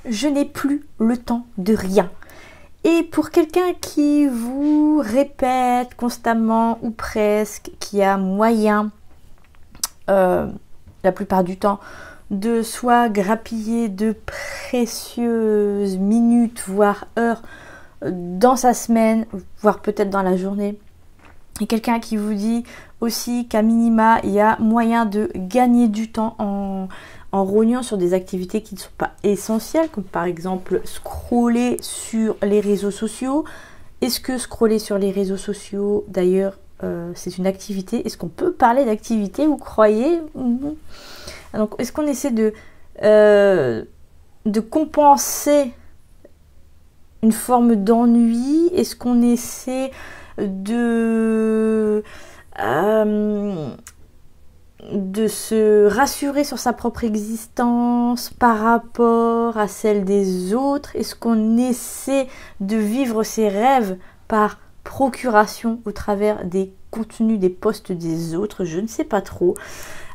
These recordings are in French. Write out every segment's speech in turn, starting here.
je n'ai plus le temps de rien. Et pour quelqu'un qui vous répète constamment ou presque qu'il y a moyen, la plupart du temps, de soit grappiller de précieuses minutes, voire heures dans sa semaine, voire peut-être dans la journée. Et quelqu'un qui vous dit aussi qu'à minima, il y a moyen de gagner du temps en rognant sur des activités qui ne sont pas essentielles, comme par exemple scroller sur les réseaux sociaux. Est-ce que scroller sur les réseaux sociaux, d'ailleurs, c'est une activité? Est-ce qu'on peut parler d'activité, vous croyez? Donc, est-ce qu'on essaie de compenser une forme d'ennui? Est-ce qu'on essaie de se rassurer sur sa propre existence par rapport à celle des autres? Est-ce qu'on essaie de vivre ses rêves par procuration au travers des contenus, des posts des autres? Je ne sais pas trop.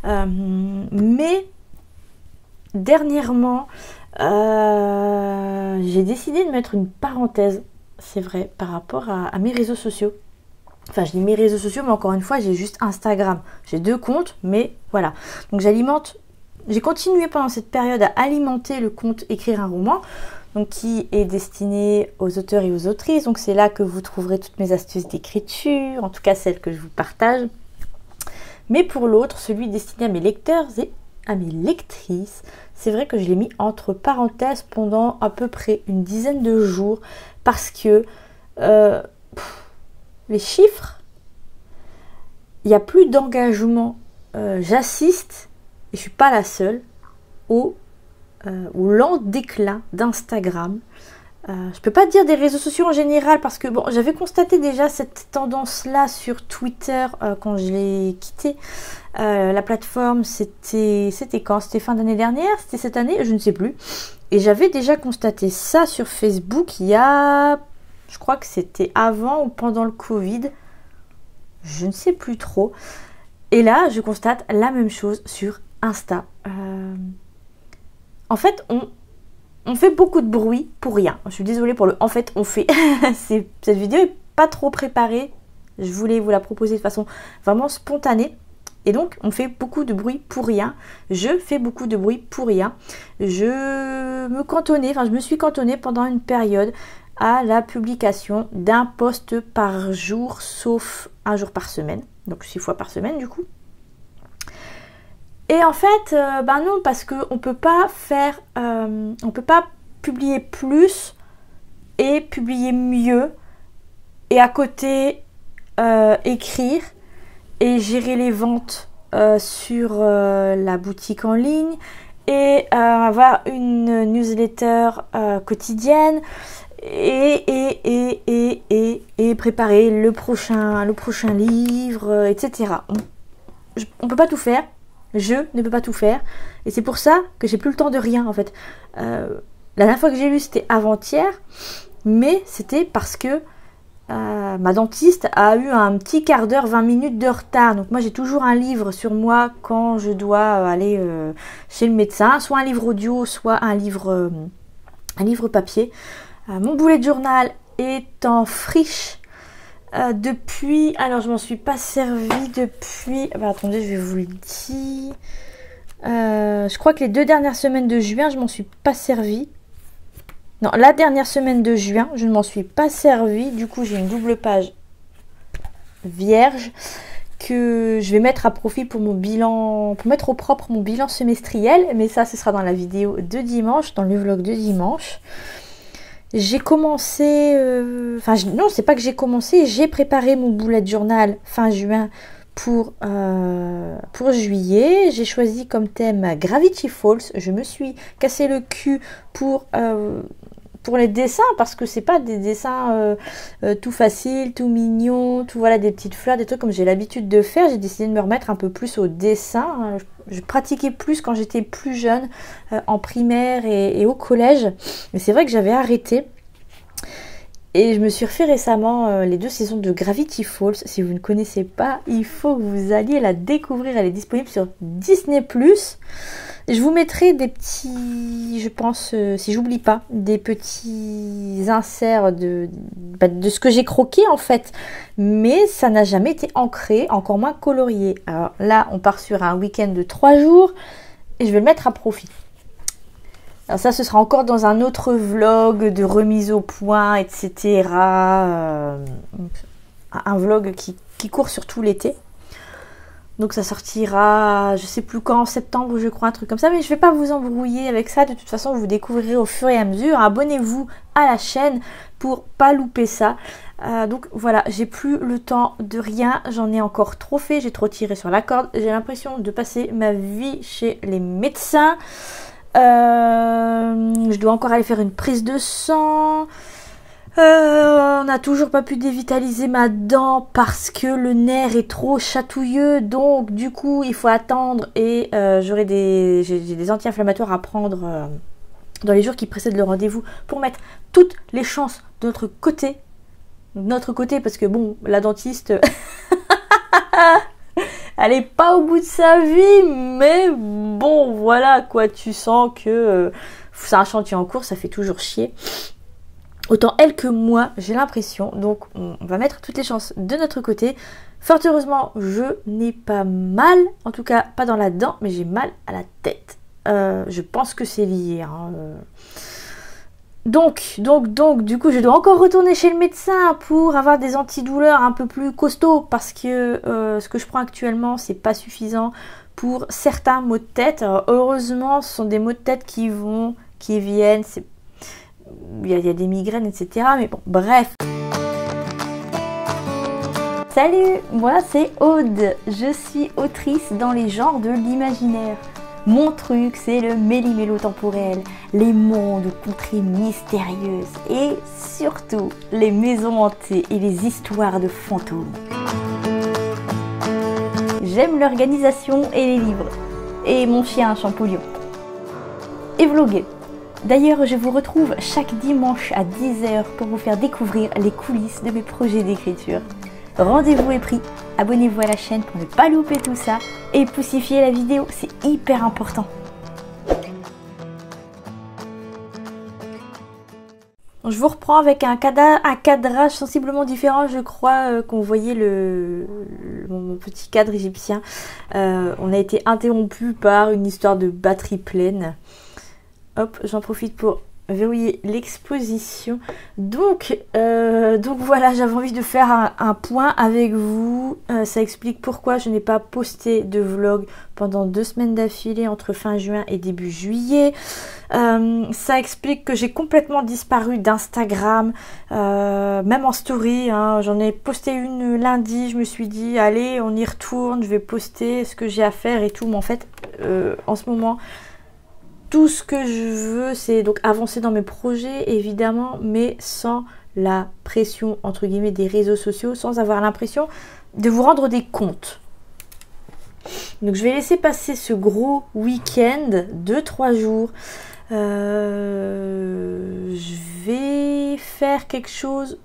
Mais dernièrement, j'ai décidé de mettre une parenthèse, c'est vrai, par rapport à mes réseaux sociaux. Enfin, je dis mes réseaux sociaux, mais encore une fois, j'ai juste Instagram. J'ai 2 comptes, mais voilà. Donc j'ai continué pendant cette période à alimenter le compte Écrire un roman, donc qui est destiné aux auteurs et aux autrices. Donc c'est là que vous trouverez toutes mes astuces d'écriture, en tout cas celles que je vous partage. Mais pour l'autre, celui destiné à mes lecteurs et à mes lectrices, c'est vrai que je l'ai mis entre parenthèses pendant à peu près une dizaine de jours, parce que les chiffres, il n'y a plus d'engagement. J'assiste, et je ne suis pas la seule, au lent déclin d'Instagram. Je ne peux pas dire des réseaux sociaux en général, parce que bon, j'avais constaté déjà cette tendance-là sur Twitter quand je l'ai quitté. La plateforme, c'était quand? C'était fin d'année dernière? C'était cette année? Je ne sais plus. Et j'avais déjà constaté ça sur Facebook il y a... Je crois que c'était avant ou pendant le Covid. Je ne sais plus trop. Et là, je constate la même chose sur Insta. En fait, on fait beaucoup de bruit pour rien. Je suis désolée pour le... En fait, on fait... Cette vidéo n'est pas trop préparée. Je voulais vous la proposer de façon vraiment spontanée. Et donc, on fait beaucoup de bruit pour rien. Je fais beaucoup de bruit pour rien. Je me suis cantonnée pendant une période à la publication d'un post par jour, sauf un jour par semaine. Donc 6 fois par semaine du coup. Et en fait, non, parce qu'on peut pas faire, on peut pas publier plus et publier mieux et à côté écrire et gérer les ventes sur la boutique en ligne et avoir une newsletter quotidienne et préparer le prochain livre, etc. On peut pas tout faire. Je ne peux pas tout faire. Et c'est pour ça que j'ai plus le temps de rien en fait. La dernière fois que j'ai lu c'était avant-hier. Mais c'était parce que ma dentiste a eu un petit quart d'heure, 20 minutes de retard. Donc moi j'ai toujours un livre sur moi quand je dois aller chez le médecin. Soit un livre audio, soit un livre papier. Mon bullet journal est en friche depuis... Alors je m'en suis pas servi depuis... attendez, je vais vous le dire. Je crois que les 2 dernières semaines de juin, je m'en suis pas servi. Non, la dernière semaine de juin, je ne m'en suis pas servi. Du coup, j'ai une double page vierge que je vais mettre à profit pour mon bilan, pour mettre au propre mon bilan semestriel. Mais ça, ce sera dans la vidéo de dimanche, dans le vlog de dimanche. J'ai commencé... non, c'est pas que j'ai commencé. J'ai préparé mon bullet journal fin juin pour juillet. J'ai choisi comme thème Gravity Falls. Je me suis cassé le cul pour les dessins, parce que c'est pas des dessins tout faciles, tout mignons, tout voilà, des petites fleurs, des trucs comme j'ai l'habitude de faire. J'ai décidé de me remettre un peu plus au dessin. Je pratiquais plus quand j'étais plus jeune, en primaire et au collège. Mais c'est vrai que j'avais arrêté. Et je me suis refait récemment les 2 saisons de Gravity Falls. Si vous ne connaissez pas, il faut que vous alliez la découvrir. Elle est disponible sur Disney+. Je vous mettrai des petits, je pense, si j'oublie pas, des petits inserts de ce que j'ai croqué en fait. Mais ça n'a jamais été ancré, encore moins colorié. Alors là, on part sur un week-end de 3 jours et je vais le mettre à profit. Alors ça, ce sera encore dans un autre vlog de remise au point, etc. Un vlog qui court sur tout l'été. Donc ça sortira, je sais plus quand, en septembre je crois, un truc comme ça. Mais je vais pas vous embrouiller avec ça. De toute façon, vous découvrirez au fur et à mesure. Abonnez-vous à la chaîne pour pas louper ça. Donc voilà, j'ai plus le temps de rien. J'en ai encore trop fait. J'ai trop tiré sur la corde. J'ai l'impression de passer ma vie chez les médecins. Je dois encore aller faire une prise de sang. On n'a toujours pas pu dévitaliser ma dent parce que le nerf est trop chatouilleux, donc du coup il faut attendre et j'ai des anti-inflammatoires à prendre dans les jours qui précèdent le rendez-vous pour mettre toutes les chances de notre côté. Notre côté parce que bon, la dentiste elle est pas au bout de sa vie, mais bon voilà quoi, tu sens que c'est un chantier en cours, ça fait toujours chier. Autant elle que moi, j'ai l'impression. Donc on va mettre toutes les chances de notre côté. Fort heureusement, je n'ai pas mal. En tout cas, pas dans la dent, mais j'ai mal à la tête. Je pense que c'est lié. Hein. Donc, du coup, je dois encore retourner chez le médecin pour avoir des antidouleurs un peu plus costauds. Parce que ce que je prends actuellement, c'est pas suffisant pour certains maux de tête. Alors, heureusement, ce sont des maux de tête qui viennent. Il y a des migraines, etc. Mais bon, bref. Salut, moi c'est Aude. Je suis autrice dans les genres de l'imaginaire. Mon truc, c'est le méli-mélo temporel, les mondes, contrées mystérieuses et surtout les maisons hantées et les histoires de fantômes. J'aime l'organisation et les livres. Et mon chien Champollion. Et vloguer. D'ailleurs, je vous retrouve chaque dimanche à 10 h pour vous faire découvrir les coulisses de mes projets d'écriture. Rendez-vous est pris, abonnez-vous à la chaîne pour ne pas louper tout ça et poussifiez la vidéo, c'est hyper important. Je vous reprends avec un cadrage sensiblement différent, je crois qu'on voyait mon petit cadre égyptien. On a été interrompu par une histoire de batterie pleine. Hop, j'en profite pour verrouiller l'exposition. Donc voilà, j'avais envie de faire un point avec vous. Ça explique pourquoi je n'ai pas posté de vlog pendant 2 semaines d'affilée entre fin juin et début juillet. Ça explique que j'ai complètement disparu d'Instagram, même en story. Hein, j'en ai posté une lundi, je me suis dit allez on y retourne, je vais poster ce que j'ai à faire et tout. Mais en fait, en ce moment, tout ce que je veux, c'est donc avancer dans mes projets, évidemment, mais sans la pression, entre guillemets, des réseaux sociaux, sans avoir l'impression de vous rendre des comptes. Donc, je vais laisser passer ce gros week-end de 3 jours. Je vais faire quelque chose,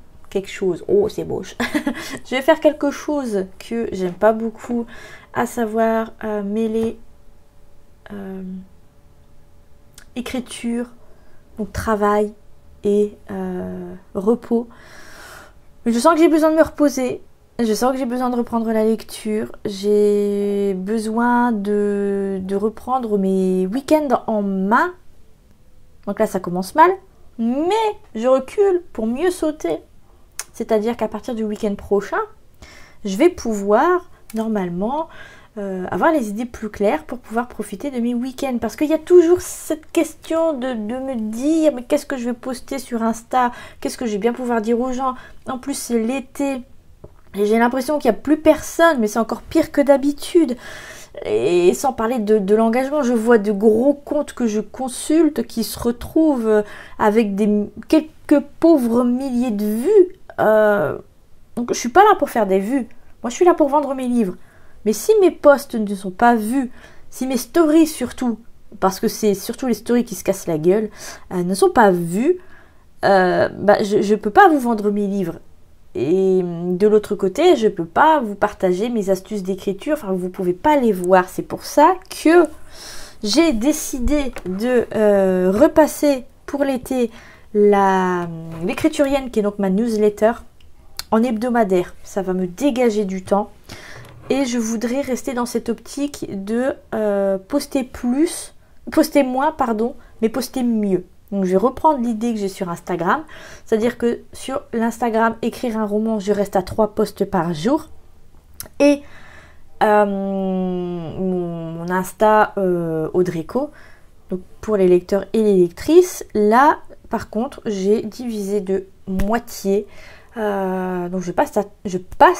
oh, c'est moche. Je vais faire quelque chose que j'aime pas beaucoup, à savoir mêler écriture, donc travail et repos. Mais je sens que j'ai besoin de me reposer. Je sens que j'ai besoin de reprendre la lecture. J'ai besoin de reprendre mes week-ends en main. Donc là, ça commence mal. Mais je recule pour mieux sauter. C'est-à-dire qu'à partir du week-end prochain, je vais pouvoir, normalement, avoir les idées plus claires pour pouvoir profiter de mes week-ends. Parce qu'il y a toujours cette question de me dire mais qu'est-ce que je vais poster sur Insta? Qu'est-ce que je vais bien pouvoir dire aux gens? En plus, c'est l'été. Et j'ai l'impression qu'il n'y a plus personne, mais c'est encore pire que d'habitude. Et sans parler de l'engagement, je vois de gros comptes que je consulte qui se retrouvent avec quelques pauvres milliers de vues. Donc je suis pas là pour faire des vues. Moi, je suis là pour vendre mes livres. Mais si mes posts ne sont pas vus, si mes stories surtout, parce que c'est surtout les stories qui se cassent la gueule, ne sont pas vues, je ne peux pas vous vendre mes livres. Et de l'autre côté, je ne peux pas vous partager mes astuces d'écriture, enfin vous ne pouvez pas les voir. C'est pour ça que j'ai décidé de repasser pour l'été l'écriturienne, qui est donc ma newsletter, en hebdomadaire. Ça va me dégager du temps. Et je voudrais rester dans cette optique de poster moins, pardon, mais poster mieux. Donc je vais reprendre l'idée que j'ai sur Instagram. C'est-à-dire que sur l'Instagram, écrire un roman, je reste à 3 posts par jour. Et mon Insta Audreco, donc pour les lecteurs et les lectrices, là par contre j'ai divisé de moitié. Donc je passe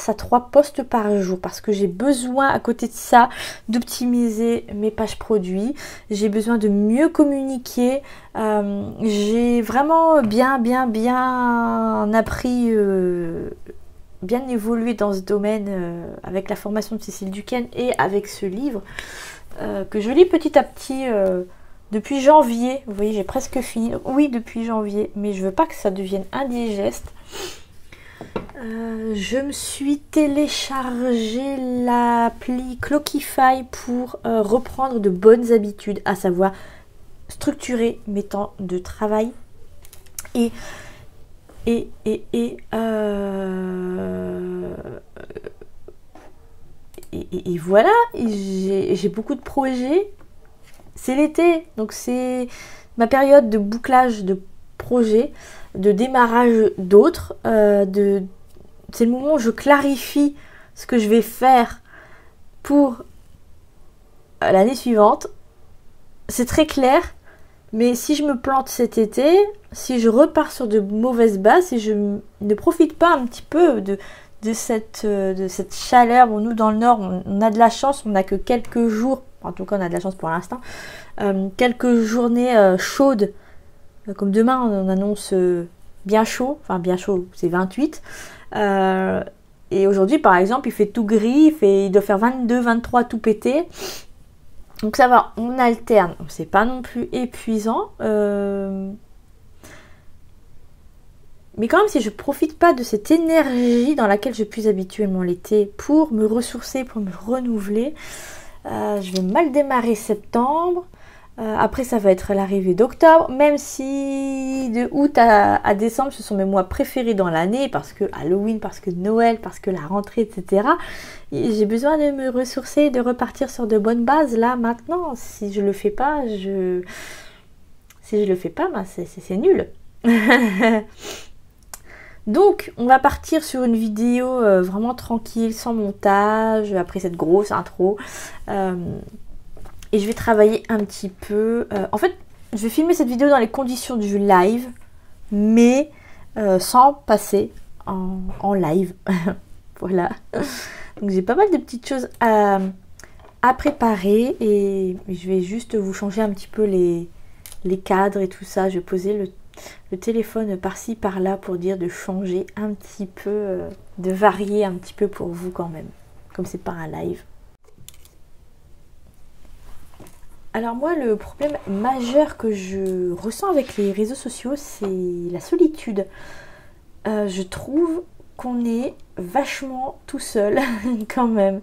à 3 posts par jour parce que j'ai besoin à côté de ça d'optimiser mes pages produits, j'ai besoin de mieux communiquer, j'ai vraiment bien appris, bien évolué dans ce domaine avec la formation de Cécile Duquesne et avec ce livre que je lis petit à petit depuis janvier. Vous voyez, j'ai presque fini, oui, depuis janvier, mais je veux pas que ça devienne indigeste. Je me suis téléchargé l'appli Clockify pour reprendre de bonnes habitudes, à savoir structurer mes temps de travail et voilà, j'ai beaucoup de projets. C'est l'été, donc c'est ma période de bouclage de projets, de démarrage d'autres, c'est le moment où je clarifie ce que je vais faire pour l'année suivante. C'est très clair, mais si je me plante cet été, si je repars sur de mauvaises bases, si je ne profite pas un petit peu de cette chaleur, bon, nous dans le Nord, on a de la chance, on n'a que quelques jours, en tout cas on a de la chance pour l'instant, quelques journées chaudes, comme demain on annonce bien chaud, enfin bien chaud, c'est 28, et aujourd'hui par exemple il fait tout gris, il doit faire 22, 23 tout pété, donc ça va, on alterne, c'est pas non plus épuisant, mais quand même si je profite pas de cette énergie dans laquelle je puise habituellement l'été pour me ressourcer, pour me renouveler, je vais mal démarrer septembre. Après ça va être l'arrivée d'octobre, même si de août à décembre ce sont mes mois préférés dans l'année, parce que Halloween, parce que Noël, parce que la rentrée, etc. Et j'ai besoin de me ressourcer, de repartir sur de bonnes bases là maintenant. Si je le fais pas, ben, c'est nul. Donc on va partir sur une vidéo vraiment tranquille, sans montage, après cette grosse intro. Et je vais travailler un petit peu. En fait, je vais filmer cette vidéo dans les conditions du live, mais sans passer en live. Voilà. Donc j'ai pas mal de petites choses à préparer et je vais juste vous changer un petit peu les cadres et tout ça. Je vais poser le téléphone par-ci par-là pour dire de changer un petit peu, de varier un petit peu pour vous quand même, comme c'est pas un live. Alors moi, le problème majeur que je ressens avec les réseaux sociaux, c'est la solitude. Je trouve qu'on est vachement tout seul quand même.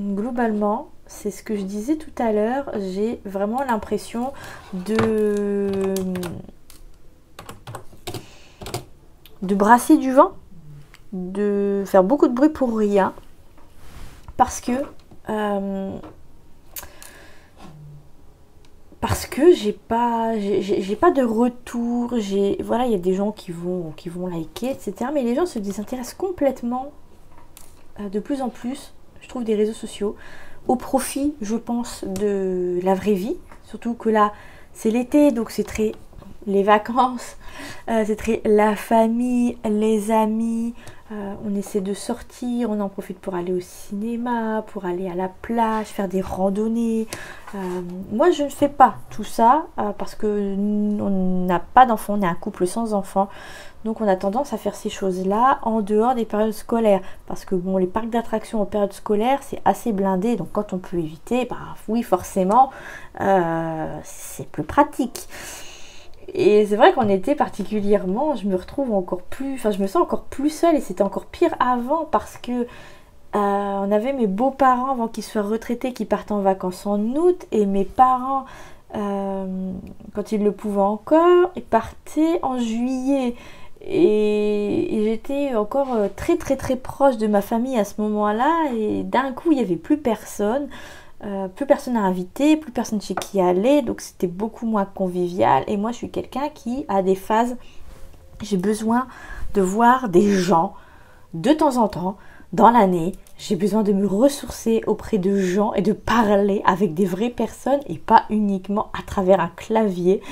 Globalement, c'est ce que je disais tout à l'heure, j'ai vraiment l'impression de brasser du vent, de faire beaucoup de bruit pour rien, parce que j'ai pas de retour. Voilà, il y a des gens qui vont liker, etc. Mais les gens se désintéressent complètement, de plus en plus, je trouve, des réseaux sociaux, au profit, je pense, de la vraie vie. Surtout que là, c'est l'été, donc c'est très les vacances, c'est très la famille, les amis. On essaie de sortir, on en profite pour aller au cinéma, pour aller à la plage, faire des randonnées. Moi, je ne fais pas tout ça parce que on n'a pas d'enfants, on est un couple sans enfants. Donc, on a tendance à faire ces choses-là en dehors des périodes scolaires. Parce que, bon, les parcs d'attractions en période scolaire, c'est assez blindé. Donc, quand on peut éviter, bah oui, forcément, c'est plus pratique. Et c'est vrai qu'en été particulièrement, je me retrouve encore plus, enfin je me sens encore plus seule et c'était encore pire avant parce que On avait mes beaux-parents avant qu'ils soient retraités qui partent en vacances en août et mes parents, quand ils le pouvaient encore, ils partaient en juillet. Et j'étais encore très très très proche de ma famille à ce moment-là et d'un coup il n'y avait plus personne à inviter, plus personne chez qui aller, donc c'était beaucoup moins convivial. Et moi je suis quelqu'un qui a des phases, j'ai besoin de voir des gens de temps en temps dans l'année. J'ai besoin de me ressourcer auprès de gens et de parler avec des vraies personnes et pas uniquement à travers un clavier.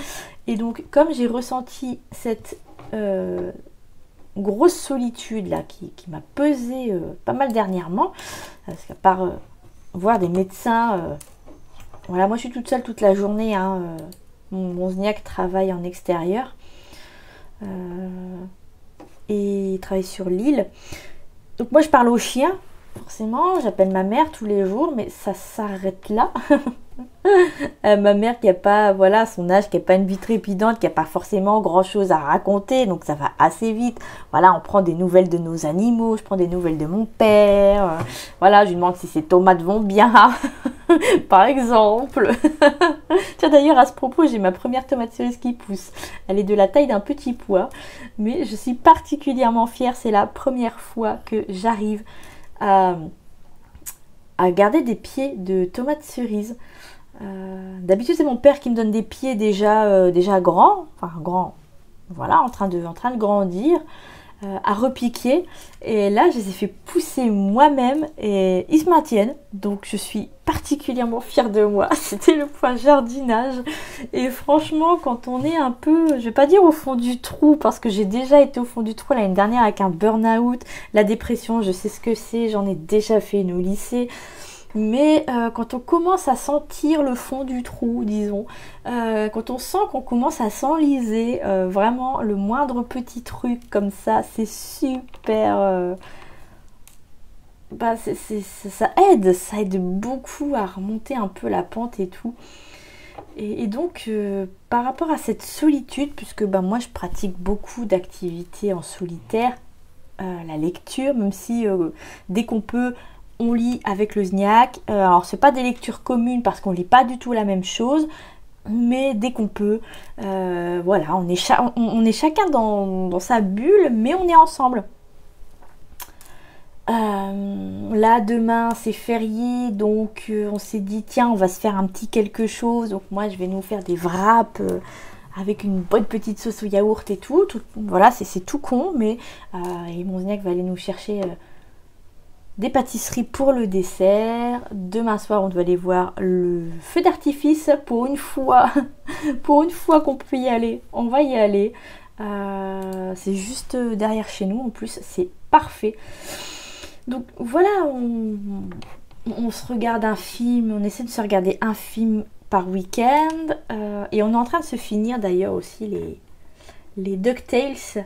Et donc comme j'ai ressenti cette grosse solitude là qui m'a pesé pas mal dernièrement, parce qu'à part voir des médecins, voilà, moi je suis toute seule toute la journée, hein, mon Zniak travaille en extérieur et il travaille sur l'île, donc moi je parle aux chiens, forcément j'appelle ma mère tous les jours, mais ça s'arrête là. Ma mère qui a pas, voilà, à son âge, qui n'a pas une vie trépidante, qui n'a pas forcément grand chose à raconter, donc ça va assez vite. Voilà, on prend des nouvelles de nos animaux, je prends des nouvelles de mon père, voilà, je lui demande si ses tomates vont bien, par exemple. Tiens, d'ailleurs, à ce propos, j'ai ma première tomate cerise qui pousse. Elle est de la taille d'un petit pois, mais je suis particulièrement fière, c'est la première fois que j'arrive à garder des pieds de tomates cerises. D'habitude c'est mon père qui me donne des pieds déjà grands, enfin grands, voilà, en train de grandir, à repiquer, et là je les ai fait pousser moi-même et ils se maintiennent, donc je suis particulièrement fière de moi. C'était le point jardinage, et franchement quand on est un peu, je vais pas dire au fond du trou, parce que j'ai déjà été au fond du trou l'année dernière avec un burn-out, la dépression, je sais ce que c'est, j'en ai déjà fait une au lycée. Mais quand on commence à sentir le fond du trou, disons, quand on sent qu'on commence à s'enliser, vraiment le moindre petit truc comme ça, c'est super, ça aide beaucoup à remonter un peu la pente et tout. Et donc par rapport à cette solitude, puisque moi je pratique beaucoup d'activités en solitaire, la lecture, même si dès qu'on peut, on lit avec le Zniak. Alors c'est pas des lectures communes parce qu'on lit pas du tout la même chose, mais dès qu'on peut, voilà, on est chacun dans sa bulle, mais on est ensemble. Là demain c'est férié, donc on s'est dit tiens on va se faire un petit quelque chose, donc moi je vais nous faire des wraps avec une bonne petite sauce au yaourt et tout, voilà, c'est tout con, mais et mon Zniak va aller nous chercher des pâtisseries pour le dessert. Demain soir on doit aller voir le feu d'artifice pour une fois pour une fois qu'on peut y aller, on va y aller. C'est juste derrière chez nous, en plus c'est parfait. Donc voilà, on se regarde un film, on essaie de se regarder un film par week-end, et on est en train de se finir d'ailleurs aussi les DuckTales,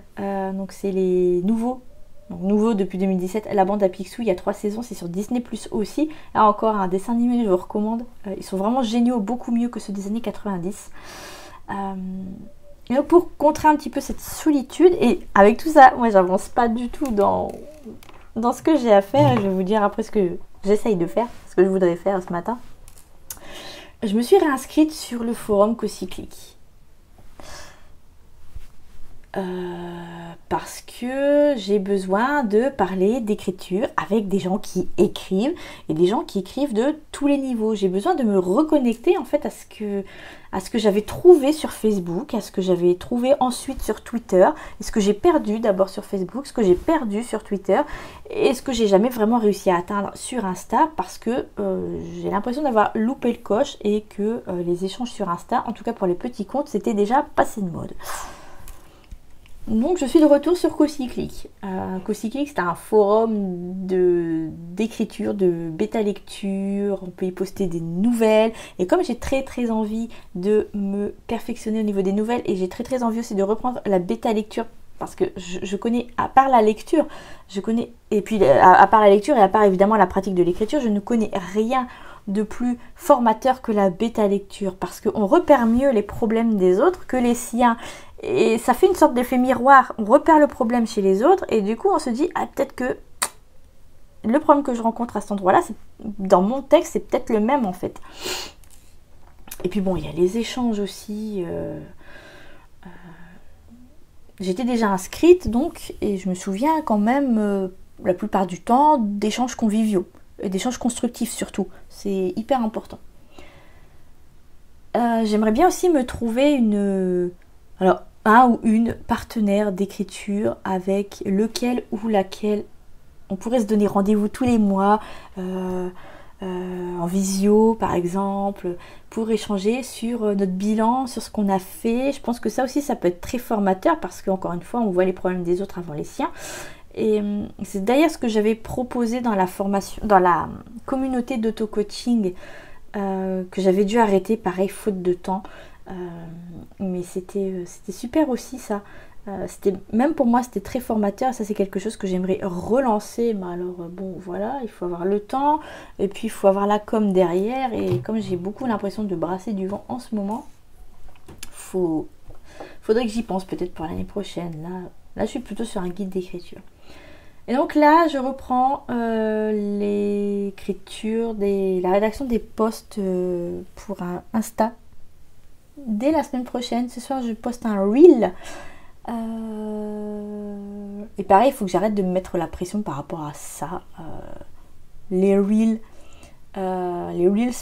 donc c'est les nouveaux. Donc nouveau depuis 2017, la bande à Picsou, il y a 3 saisons, c'est sur Disney Plus aussi. Là encore un dessin animé, je vous recommande. Ils sont vraiment géniaux, beaucoup mieux que ceux des années 90. Et donc pour contrer un petit peu cette solitude, et avec tout ça, moi j'avance pas du tout dans ce que j'ai à faire. Je vais vous dire après ce que j'essaye de faire, ce que je voudrais faire ce matin. Je me suis réinscrite sur le forum Cocyclique. Parce que j'ai besoin de parler d'écriture avec des gens qui écrivent, et des gens qui écrivent de tous les niveaux. J'ai besoin de me reconnecter en fait à ce que j'avais trouvé sur Facebook, à ce que j'avais trouvé ensuite sur Twitter, et ce que j'ai perdu d'abord sur Facebook, ce que j'ai perdu sur Twitter, et ce que j'ai jamais vraiment réussi à atteindre sur Insta, parce que j'ai l'impression d'avoir loupé le coche, et que les échanges sur Insta, en tout cas pour les petits comptes, c'était déjà passé de mode. Donc je suis de retour sur Cocyclique. Cocyclique, c'est un forum d'écriture, de bêta lecture, on peut y poster des nouvelles, et comme j'ai très très envie de me perfectionner au niveau des nouvelles, et j'ai très très envie aussi de reprendre la bêta lecture, parce que je connais, à part la lecture, et puis à part la lecture et à part évidemment la pratique de l'écriture, je ne connais rien de plus formateur que la bêta lecture, parce qu'on repère mieux les problèmes des autres que les siens, et ça fait une sorte d'effet miroir. On repère le problème chez les autres et du coup on se dit ah peut-être que le problème que je rencontre à cet endroit-là, dans mon texte, c'est peut-être le même en fait. Et puis bon, il y a les échanges aussi. J'étais déjà inscrite donc, et je me souviens quand même, la plupart du temps, d'échanges conviviaux, et d'échanges constructifs surtout. C'est hyper important. J'aimerais bien aussi me trouver un ou une partenaire d'écriture avec lequel ou laquelle on pourrait se donner rendez-vous tous les mois, en visio par exemple, pour échanger sur notre bilan, sur ce qu'on a fait. Je pense que ça aussi, ça peut être très formateur parce qu'encore une fois, on voit les problèmes des autres avant les siens. Et c'est d'ailleurs ce que j'avais proposé dans la formation, dans la communauté d'auto-coaching que j'avais dû arrêter, pareil, faute de temps. Mais c'était super aussi ça. Même pour moi, c'était très formateur. Ça, c'est quelque chose que j'aimerais relancer. Mais alors, bon, voilà, il faut avoir le temps. Et puis, il faut avoir la com derrière. Et comme j'ai beaucoup l'impression de brasser du vent en ce moment, faudrait que j'y pense peut-être pour l'année prochaine. Là, je suis plutôt sur un guide d'écriture. Et donc là, je reprends l'écriture, la rédaction des posts pour un Insta. Dès la semaine prochaine, ce soir, je poste un reel. Et pareil, il faut que j'arrête de me mettre la pression par rapport à ça. Les reels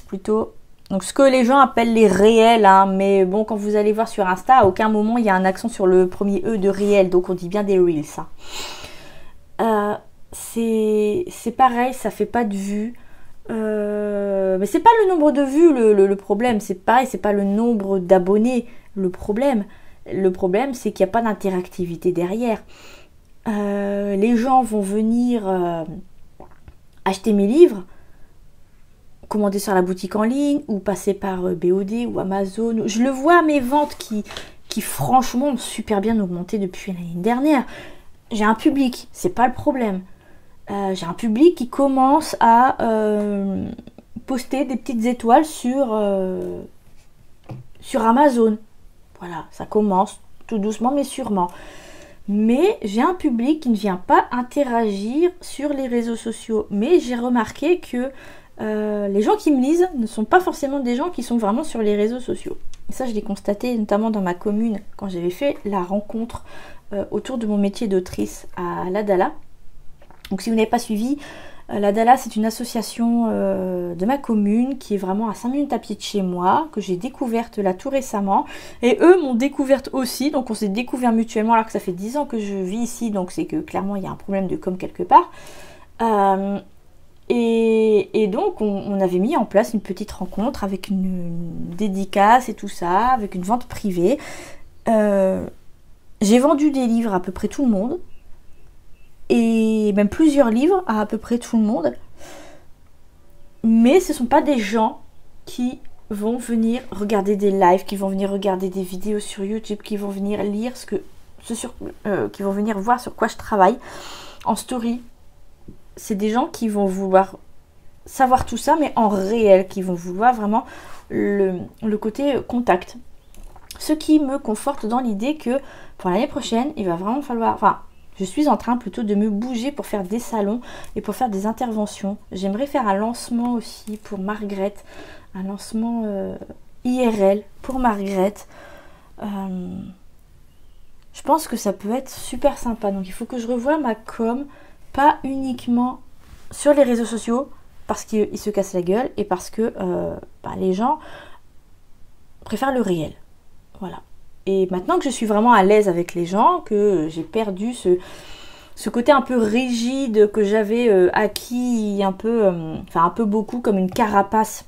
plutôt. Donc ce que les gens appellent les réels, hein, mais bon, quand vous allez voir sur Insta, à aucun moment il y a un accent sur le premier E de réel, donc on dit bien des reels. Ça. C'est pareil, ça fait pas de vues. Mais c'est pas le nombre de vues le problème, c'est pareil, c'est pas le nombre d'abonnés le problème. Le problème, c'est qu'il n'y a pas d'interactivité derrière. Les gens vont venir acheter mes livres, commander sur la boutique en ligne ou passer par BOD ou Amazon. Je le vois, mes ventes qui franchement ont super bien augmenté depuis l'année dernière. J'ai un public, c'est pas le problème. J'ai un public qui commence à poster des petites étoiles sur Amazon. Voilà, ça commence tout doucement mais sûrement. Mais j'ai un public qui ne vient pas interagir sur les réseaux sociaux. Mais j'ai remarqué que les gens qui me lisent ne sont pas forcément des gens qui sont vraiment sur les réseaux sociaux. Et ça, je l'ai constaté notamment dans ma commune quand j'avais fait la rencontre autour de mon métier d'autrice à l'Adala. Donc si vous n'avez pas suivi, l'Adala, c'est une association de ma commune qui est vraiment à 5 minutes à pied de chez moi, que j'ai découverte là tout récemment. Et eux m'ont découverte aussi, donc on s'est découvert mutuellement alors que ça fait 10 ans que je vis ici, donc c'est que clairement il y a un problème de com quelque part. Et donc on avait mis en place une petite rencontre avec une dédicace et tout ça, avec une vente privée. J'ai vendu des livres à peu près tout le monde. Et même plusieurs livres à peu près tout le monde. Mais ce ne sont pas des gens qui vont venir regarder des lives, qui vont venir regarder des vidéos sur YouTube, qui vont venir lire qui vont venir voir sur quoi je travaille en story. C'est des gens qui vont vouloir savoir tout ça, mais en réel, qui vont vouloir vraiment le côté contact. Ce qui me conforte dans l'idée que pour l'année prochaine, il va vraiment falloir... Enfin, je suis en train plutôt de me bouger pour faire des salons et pour faire des interventions. J'aimerais faire un lancement aussi pour Margrethe, un lancement IRL pour Margrethe. Je pense que ça peut être super sympa. Donc il faut que je revoie ma com, pas uniquement sur les réseaux sociaux, parce qu'ils se cassent la gueule et parce que les gens préfèrent le réel. Voilà. Et maintenant que je suis vraiment à l'aise avec les gens, que j'ai perdu ce côté un peu rigide que j'avais acquis un peu beaucoup comme une carapace,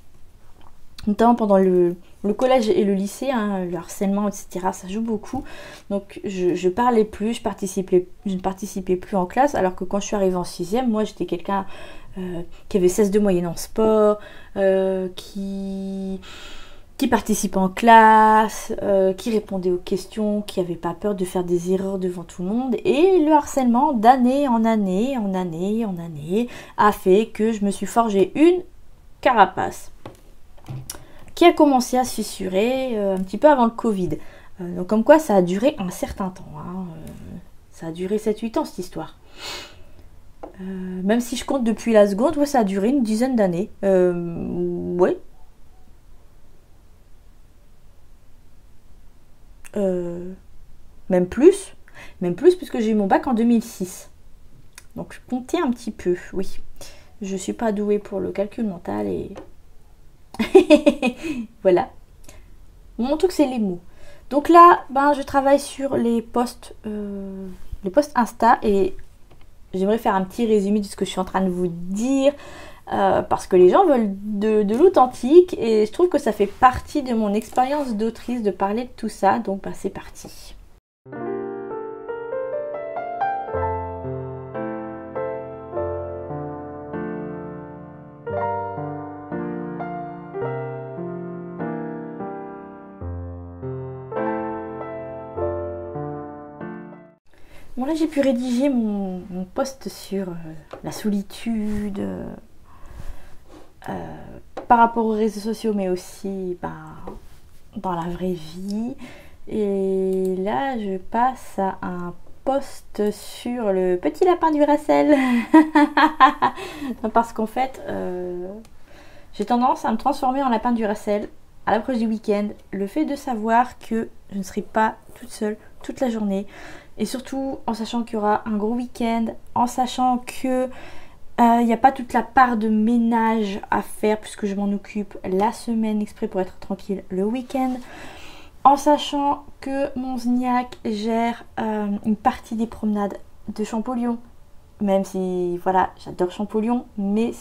notamment pendant le collège et le lycée, hein, le harcèlement, etc. Ça joue beaucoup. Donc je parlais plus, je ne participais plus en classe, alors que quand je suis arrivée en 6e, moi j'étais quelqu'un qui avait 16 de moyenne en sport, qui participait en classe, qui répondait aux questions, qui n'avait pas peur de faire des erreurs devant tout le monde. Et le harcèlement, d'année en année, a fait que je me suis forgé une carapace qui a commencé à se fissurer un petit peu avant le Covid. Donc comme quoi, ça a duré un certain temps. Ça a duré 7-8 ans, cette histoire. Même si je compte depuis la seconde, ouais, ça a duré une dizaine d'années. Ouais. Même plus. Même plus puisque j'ai eu mon bac en 2006. Donc je comptais un petit peu, oui. Je suis pas douée pour le calcul mental et... voilà. Mon truc c'est les mots. Donc là, ben, je travaille sur les posts Insta et j'aimerais faire un petit résumé de ce que je suis en train de vous dire parce que les gens veulent de l'authentique et je trouve que ça fait partie de mon expérience d'autrice de parler de tout ça. Donc ben, c'est parti. Bon là j'ai pu rédiger mon post sur la solitude par rapport aux réseaux sociaux mais aussi dans la vraie vie. Et là je passe à un post sur le petit lapin du Racel. Parce qu'en fait j'ai tendance à me transformer en lapin du Racel à l'approche du week-end. Le fait de savoir que je ne serai pas toute seule toute la journée. Et surtout en sachant qu'il y aura un gros week-end, en sachant que il n'y a pas toute la part de ménage à faire puisque je m'en occupe la semaine exprès pour être tranquille le week-end. En sachant que mon Zniac gère une partie des promenades de Champollion. Même si, voilà, j'adore Champollion, mais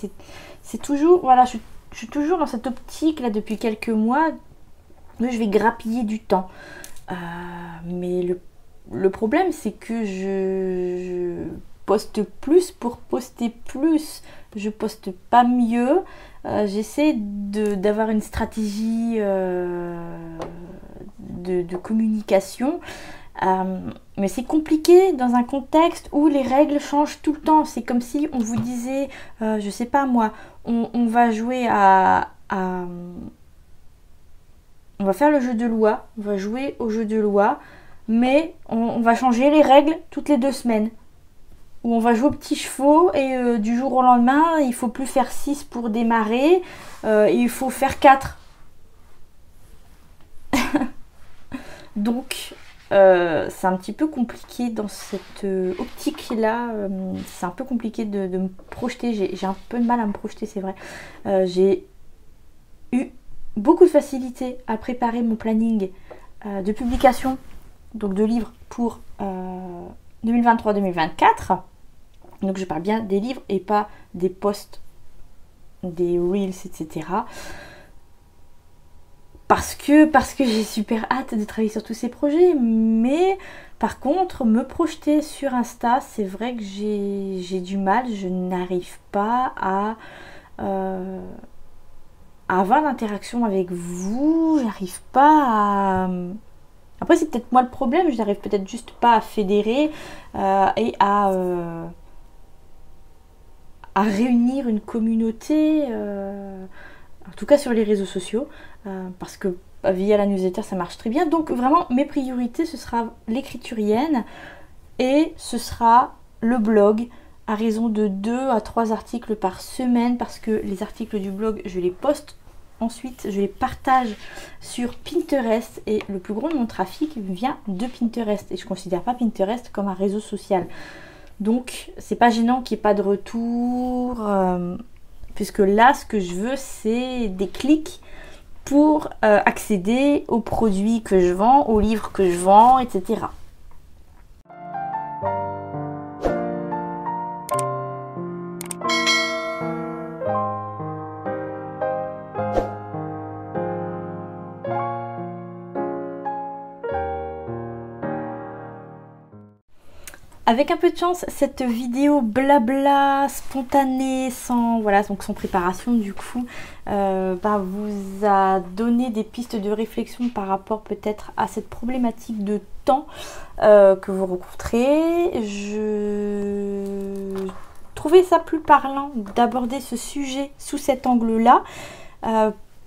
c'est toujours, voilà, je suis toujours dans cette optique là depuis quelques mois où je vais grappiller du temps. Mais le problème, c'est que je poste plus pour poster plus. Je poste pas mieux. J'essaie d'avoir une stratégie de communication. Mais c'est compliqué dans un contexte où les règles changent tout le temps. C'est comme si on vous disait, je sais pas moi, on va jouer on va faire le jeu de loi. On va jouer au jeu de loi. Mais on va changer les règles toutes les 2 semaines. Où on va jouer aux petits chevaux et du jour au lendemain, il faut plus faire 6 pour démarrer, il faut faire 4. Donc, c'est un petit peu compliqué dans cette optique-là. C'est un peu compliqué de me projeter. J'ai un peu de mal à me projeter, c'est vrai. J'ai eu beaucoup de facilité à préparer mon planning de publication. Donc de livres pour 2023-2024. Donc je parle bien des livres et pas des posts, des reels, etc. Parce que j'ai super hâte de travailler sur tous ces projets. Mais par contre, me projeter sur Insta, c'est vrai que j'ai du mal. Je n'arrive pas à avoir l'interaction avec vous. J'arrive pas à... Après, c'est peut-être moi le problème, je n'arrive peut-être juste pas à fédérer et à réunir une communauté, en tout cas sur les réseaux sociaux, parce que via la newsletter ça marche très bien. Donc vraiment, mes priorités, ce sera l'écriturienne et ce sera le blog à raison de 2 à 3 articles par semaine, parce que les articles du blog, je les poste. Ensuite, je les partage sur Pinterest et le plus gros de mon trafic vient de Pinterest. Et je ne considère pas Pinterest comme un réseau social. Donc, c'est pas gênant qu'il n'y ait pas de retour. Puisque là, ce que je veux, c'est des clics pour accéder aux produits que je vends, aux livres que je vends, etc. Avec un peu de chance, cette vidéo blabla, spontanée, sans préparation du coup, vous a donné des pistes de réflexion par rapport peut-être à cette problématique de temps que vous rencontrez. Je trouvais ça plus parlant d'aborder ce sujet sous cet angle-là.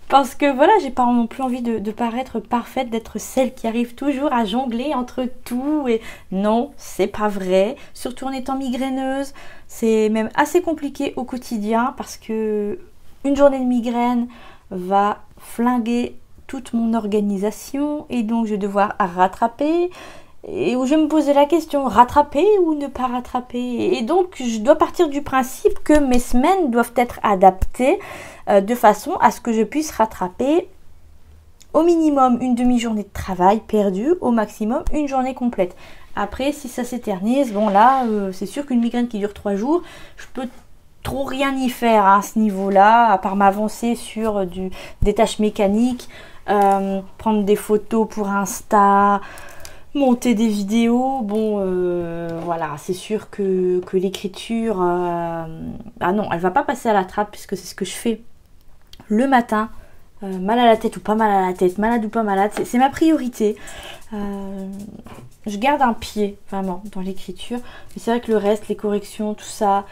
Parce que voilà, j'ai pas non plus envie de paraître parfaite, d'être celle qui arrive toujours à jongler entre tout. Et non, c'est pas vrai. Surtout en étant migraineuse, c'est même assez compliqué au quotidien parce que une journée de migraine va flinguer toute mon organisation et donc je vais devoir rattraper. Et où je vais me poser la question, rattraper ou ne pas rattraper? Et donc, je dois partir du principe que mes semaines doivent être adaptées de façon à ce que je puisse rattraper au minimum une demi-journée de travail perdue, au maximum une journée complète. Après, si ça s'éternise, bon là, c'est sûr qu'une migraine qui dure 3 jours, je peux trop rien y faire à ce niveau-là, à part m'avancer sur des tâches mécaniques, prendre des photos pour Insta, monter des vidéos. Bon, voilà, c'est sûr que l'écriture, ah non, elle va pas passer à la trappe puisque c'est ce que je fais le matin. Mal à la tête ou pas mal à la tête, malade ou pas malade, c'est ma priorité. Je garde un pied vraiment dans l'écriture, mais c'est vrai que le reste, les corrections, tout ça,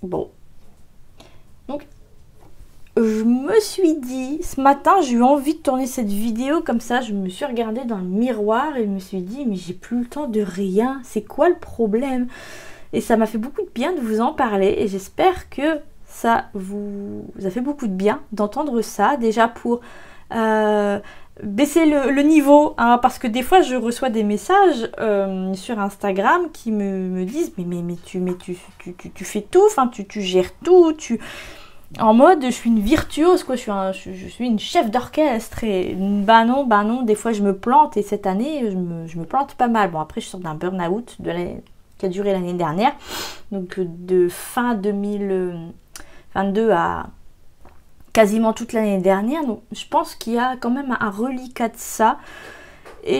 bon. Donc, je me suis dit, ce matin, j'ai eu envie de tourner cette vidéo comme ça. Je me suis regardée dans le miroir et je me suis dit, mais j'ai plus le temps de rien. C'est quoi le problème? Et ça m'a fait beaucoup de bien de vous en parler et j'espère que ça vous a fait beaucoup de bien d'entendre ça. Déjà pour baisser le niveau, hein, parce que des fois, je reçois des messages sur Instagram qui me disent, mais tu fais tout, enfin, tu gères tout, en mode je suis une virtuose quoi, je suis une chef d'orchestre et bah non, des fois je me plante et cette année je me plante pas mal. Bon après je sors d'un burn-out qui a duré l'année dernière, donc de fin 2022 à quasiment toute l'année dernière, donc je pense qu'il y a quand même un reliquat de ça. Et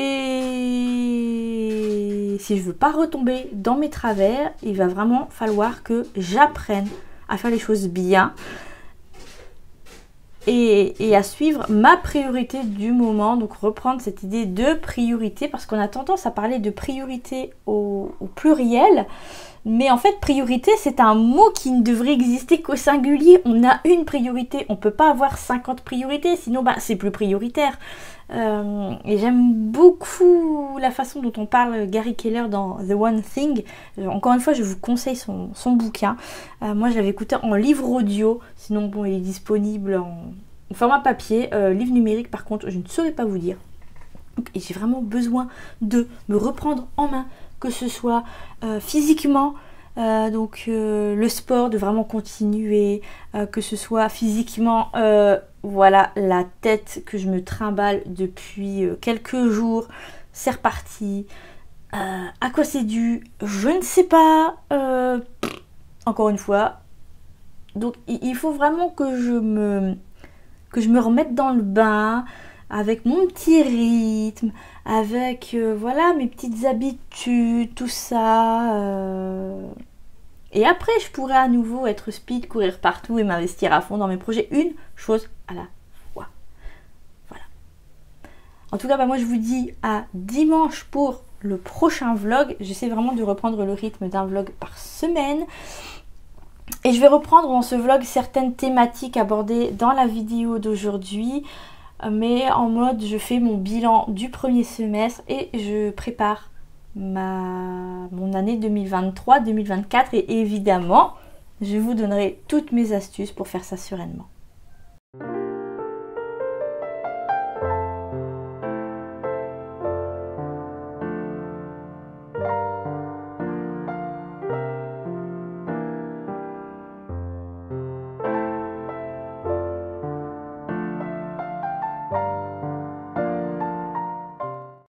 si je veux pas retomber dans mes travers, il va vraiment falloir que j'apprenne à faire les choses bien et à suivre ma priorité du moment. Donc reprendre cette idée de priorité, parce qu'on a tendance à parler de priorité au pluriel, mais en fait priorité c'est un mot qui ne devrait exister qu'au singulier. On a une priorité, on peut pas avoir 50 priorités, sinon bah, c'est plus prioritaire. Et j'aime beaucoup la façon dont on parle Gary Keller dans The One Thing. Encore une fois, je vous conseille son bouquin. Moi, je l'avais écouté en livre audio. Sinon, bon, il est disponible en format papier. Livre numérique, par contre, je ne saurais pas vous dire. Et j'ai vraiment besoin de me reprendre en main, que ce soit physiquement, le sport, de vraiment continuer, que ce soit physiquement, voilà, la tête que je me trimballe depuis quelques jours, c'est reparti. À quoi c'est dû? Je ne sais pas. Encore une fois. Donc il faut vraiment que je me remette dans le bain, avec mon petit rythme, avec voilà mes petites habitudes, tout ça. Et après, je pourrais à nouveau être speed, courir partout et m'investir à fond dans mes projets, une chose à la fois. Voilà. En tout cas, bah, moi je vous dis à dimanche pour le prochain vlog. J'essaie vraiment de reprendre le rythme d'un vlog par semaine. Et je vais reprendre dans ce vlog certaines thématiques abordées dans la vidéo d'aujourd'hui, mais en mode je fais mon bilan du premier semestre et je prépare mon année 2023-2024 et évidemment je vous donnerai toutes mes astuces pour faire ça sereinement.